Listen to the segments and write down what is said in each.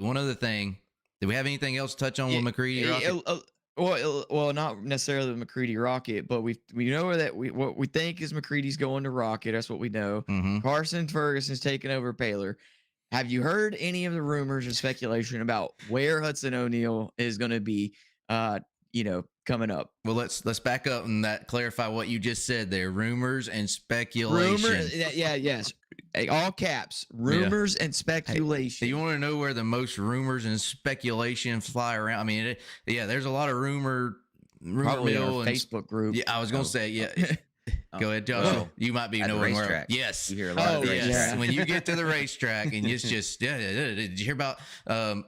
one other thing. Do we have anything else to touch on with McCready Rocket? Well, not necessarily the McCready Rocket, but we know that what we think is McCready's going to Rocket. That's what we know. Mm-hmm. Carson Ferguson's taking over Baylor. Have you heard any of the rumors and speculation about where Hudson O'Neal is going to be? Coming up. Well, let's back up and clarify what you just said there. Rumors and speculation. Yes. All caps. Rumors and speculation. Hey, you want to know where the most rumors and speculation fly around? I mean, there's a lot of rumor Probably mill our Facebook group. Yeah, I was going to say, yeah. Go ahead, Josh. You might be knowing where. Yes, you hear a lot of yes. When you get to the racetrack and it's just, did you hear about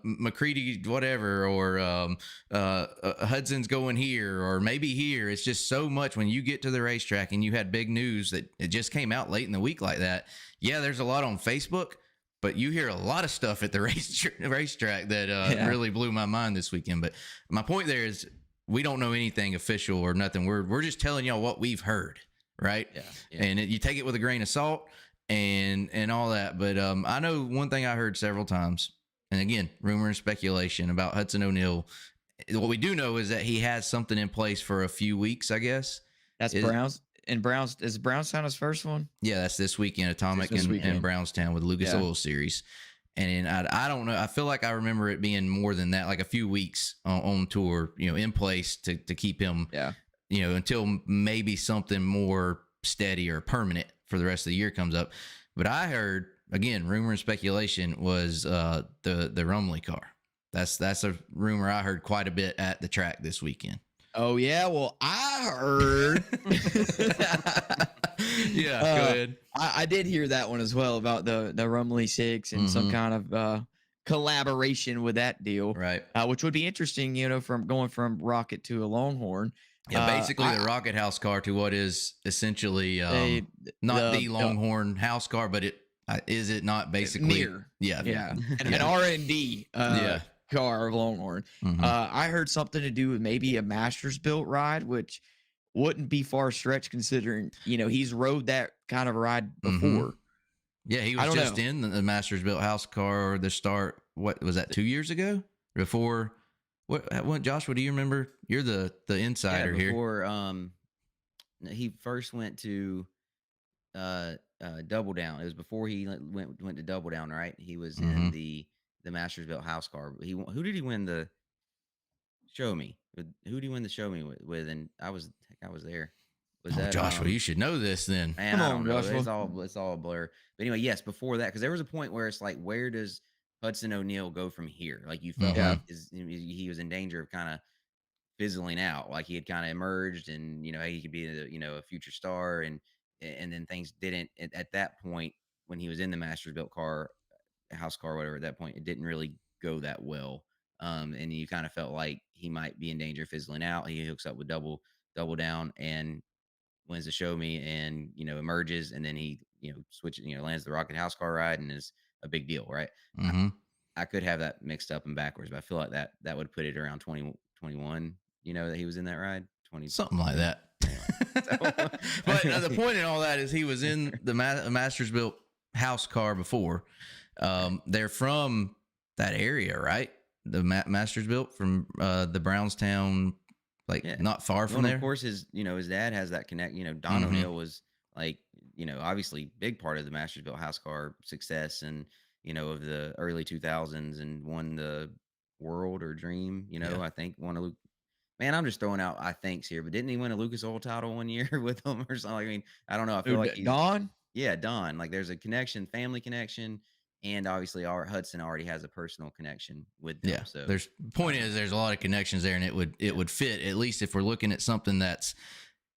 McCready, whatever, or Hudson's going here, or maybe here? It's just so much when you get to the racetrack and you had big news that it just came out late in the week like that. Yeah, there's a lot on Facebook, but you hear a lot of stuff at the racetrack that really blew my mind this weekend. But my point there is, we don't know anything official or nothing. We're just telling y'all what we've heard. Right. Yeah. And you take it with a grain of salt and all that. But I know one thing I heard several times, and again, rumor and speculation about Hudson O'Neal. What we do know is that he has something in place for a few weeks, I guess. That's Browns. And is Brownstown his first one? Yeah, that's this weekend, Atomic and Brownstown with Lucas Oil Series. And I don't know. I feel like I remember it being more than that, like a few weeks on tour, in place to keep him. Yeah. Until maybe something more steady or permanent for the rest of the year comes up. But I heard, again, rumor and speculation was the Rumley car. That's a rumor I heard quite a bit at the track this weekend. Oh, yeah. Well, I heard. Yeah, go ahead. I did hear that one as well about the Rumley 6 and some kind of collaboration with that deal. Right. Which would be interesting, from going from Rocket to a Longhorn. Yeah, basically the Rocket House car to what is essentially not the Longhorn house car, but is it not basically near? Yeah. An R&D car of Longhorn. Mm-hmm. I heard something to do with maybe a Masters built ride, which wouldn't be far stretched considering he's rode that kind of ride before. Mm-hmm. Yeah, he was just in the Masters built house car or the start. What was that? 2 years ago before. What, Josh? What do you remember? You're the insider here. Before he first went to Double Down. It was before he went to Double Down, right? He was in the Masters built house car. Who did he win the Show Me? Who did he win the Show Me with? And I was there. Was that Joshua? You should know this then. Man, I don't know. It's all a blur. But anyway, yes. Before that, because there was a point where it's like, where does Hudson O'Neal go from here? Like you felt like he was in danger of kind of fizzling out. Like he had kind of emerged, and he could be a future star, and then things didn't at that point when he was in the Masters built car, house car, whatever. At that point, it didn't really go that well, and you kind of felt like he might be in danger of fizzling out. He hooks up with Double Down and wins the Show Me, and emerges, and then he switches, lands the Rocket house car ride, and is a big deal, right? Mm-hmm. I could have that mixed up and backwards, but I feel like that would put it around 2021, that he was in that ride. 20 something like that. But the point in all that is he was in the Masters built house car before. They're from that area, right? The Masters built from the Brownstown, not far from there. Of course, his dad has that connect. Don O'Neal was obviously big part of the Masters built house car success, and of the early 2000s, and won the World or Dream. I think won a Luke. Man, I'm just throwing out I thinks here, but didn't he win a Lucas Oil title one year with them or something? I mean, I don't know. I feel like he's Don. Yeah, Don. Like there's a connection, family connection, and obviously our Hudson already has a personal connection with them. Yeah. So there's a lot of connections there, and it would fit, at least if we're looking at something that's,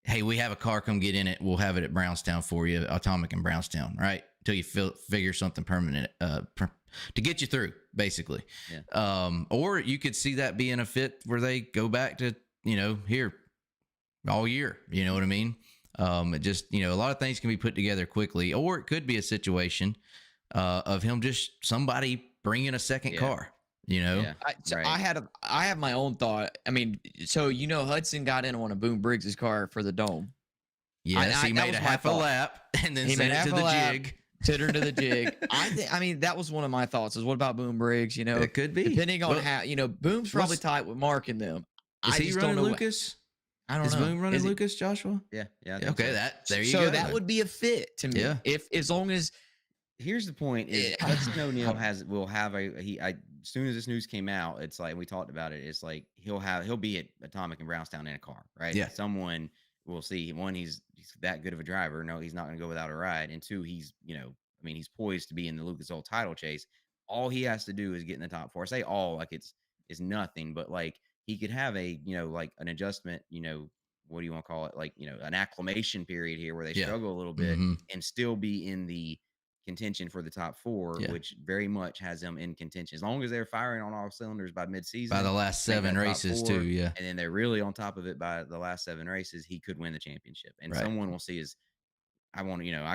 hey, we have a car, come get in it. We'll have it at Brownstown for you, Atomic and Brownstown, right? Until you figure something permanent to get you through, basically. Yeah. Or you could see that being a fit where they go back to, here all year. You know what I mean? It just, a lot of things can be put together quickly, or it could be a situation of him just somebody bringing a second car. Yeah. I have my own thought. I mean, so Hudson got in on a Boone Briggs's car for the Dome. Yes, he made a half a lap and then sent it to the jig. Titter to the jig. I mean, that was one of my thoughts. Is what about Boom Briggs? You know, It could be. depending on how, you know, Boom's probably tight with Mark and them. Is he running Lucas? I don't know. Is Boom running Lucas, Joshua? Yeah. Okay, so. there you so go. that would be a fit to me. Yeah. If as long as here's the point: is Hudson O'Neal will have as soon as this news came out, it's like we talked about it. It's like he'll be at Atomic and Brownstown in a car, right? Yeah. Someone will see. One, he's that good of a driver. No, he's not going to go without a ride. And two, he's he's poised to be in the Lucas Oil title chase. All he has to do is get in the top 4. I say all like it's nothing, but like he could have a like an adjustment. What do you want to call it? Like an acclimation period here where they struggle a little bit and still be in the contention for the top 4, which very much has them in contention as long as they're firing on all cylinders by midseason. By the last 7 races 4, too, yeah. And then they're really on top of it by the last 7 races. He could win the championship, and someone will see I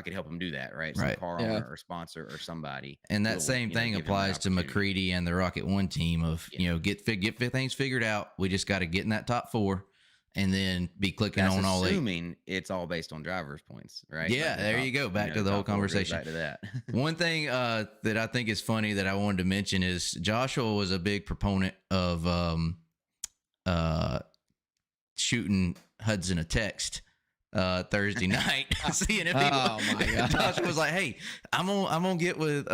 could help him do that, right? Some car owner or sponsor or somebody. And that same thing applies to McCready and the Rocket One team of get things figured out. We just got to get in that top 4. And then be clicking on all 8. Assuming it's all based on driver's points, right? Yeah, there you go. Back to the whole conversation. Back to that. One thing that I think is funny that I wanted to mention is Joshua was a big proponent of shooting Hudson a text Thursday night, seeing if he. Oh my God! Joshua was like, "Hey, I'm gonna get with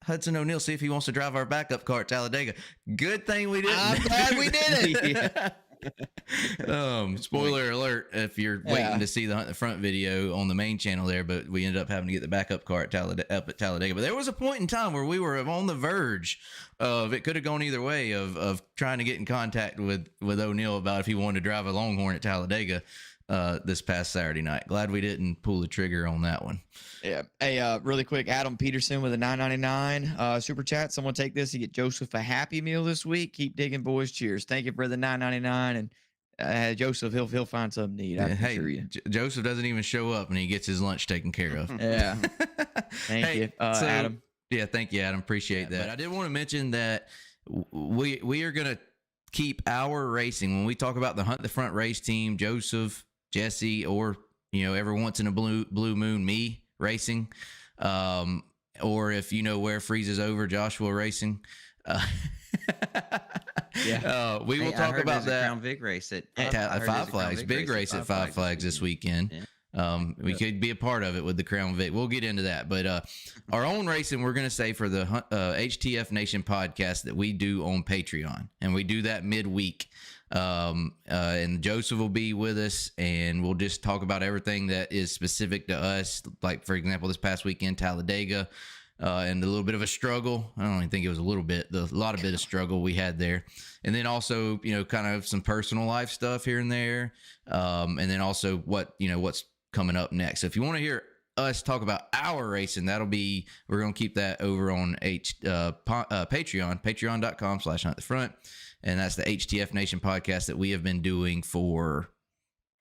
Hudson O'Neal, see if he wants to drive our backup car at Talladega." Good thing we didn't. I'm glad we did it. Spoiler alert if you're waiting to see the Hunt the Front video on the main channel there, but we ended up having to get the backup car at Talladega. But there was a point in time where we were on the verge of it could have gone either way of trying to get in contact with O'Neal about if he wanted to drive a Longhorn at Talladega this past Saturday night. Glad we didn't pull the trigger on that one. Yeah. Hey, really quick, Adam Peterson with a $9.99 super chat. Someone take this. You get Joseph a Happy Meal this week. Keep digging, boys. Cheers. Thank you for the $9.99. And Joseph, he'll find something to eat. I can assure you. Joseph doesn't even show up, and he gets his lunch taken care of. Yeah. Thank you, Adam. Yeah, thank you, Adam. Appreciate that. But I did want to mention that we are going to keep our racing. When we talk about the Hunt the Front race team, Joseph, Jesse, or every once in a blue moon, me racing, or if where freezes over, Joshua racing. We will talk about that. Crown Vic race at Five Flags, big race at Five Flags this weekend. Yeah. We could be a part of it with the Crown Vic. We'll get into that, but our own racing, we're going to say for the HTF Nation podcast that we do on Patreon, and we do that midweek. And Joseph will be with us, and we'll just talk about everything that is specific to us. Like, for example, this past weekend, Talladega, and a little bit of a struggle. I don't even think it was a little bit, a lot of bit of struggle we had there. And then also, kind of some personal life stuff here and there. And then also what's coming up next. So if you want to hear us talk about our racing, we're going to keep that over on Patreon, patreon.com/huntthefront. And that's the HTF Nation podcast that we have been doing for,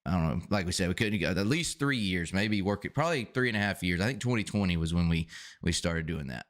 I don't know, like we said, we couldn't go at least 3 years, maybe probably 3.5 years. I think 2020 was when we started doing that.